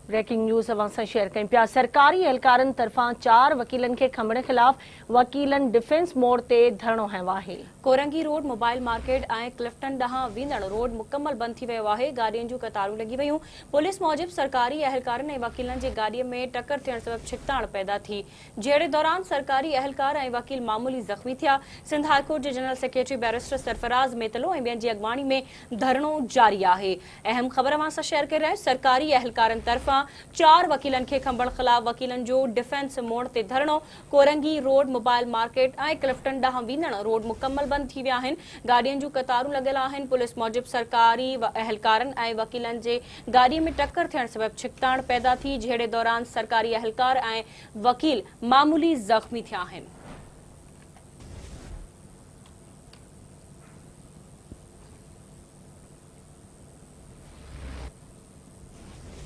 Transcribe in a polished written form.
Breaking news अवां share कयूं पिया। सरकारी एहलकारनि तरफ़ां 4 वकीलनि खे खंभण ख़िलाफ़ वकीलनि डिफेंस मोड़ ते धरणो हयो आहे। कोरंगी रोड मोबाइल मार्केट ऐं क्लिफ्टन ॾांहुं वेंदड़ रोड मुकम्मल बंद थी वियो आहे। गाॾियुनि जूं कतारूं लॻी वयूं। पुलिस मूजिब सरकारी एहलकारनि ऐं वकीलनि जे गाॾीअ में टकर थियण सबबि छिकताण पैदा थी, जहिड़े दौरान सरकारी एहलकार ऐं वकील मामूली ज़ख़्मी थिया। सिंध हाई कोर्ट जे जनरल सेक्रेटरी बैरिस्टर सरफराज़ मेतलो ऐं ॿियनि जी अॻवानी में धरणो जारी आहे। अहम ख़बर अवां सां शेयर करे रहिया आहियूं। सरकारी एहलकारनि तरफ़ां 4 वकीलनि खे खंभण ख़िलाफ़ वकीलनि जो डिफेंस मोड़ ते धरणो। कोरंगी रोड मोबाइल मार्केट ऐं क्लिफ्टन ॾांहुं वेंदड़ रोड मुकम्मल बंद थी विया आहिनि। गाॾियुनि जूं कतारूं लॻियल आहिनि। पुलिस मूजिब सरकारी एहलकारनि ऐं वकीलनि जे गाॾीअ में टक्कर थियण सबबि छिकताण पैदा थी, जहिड़े दौरान सरकारी एहलकार ऐं वकील मामूली ज़ख़्मी थिया आहिनि।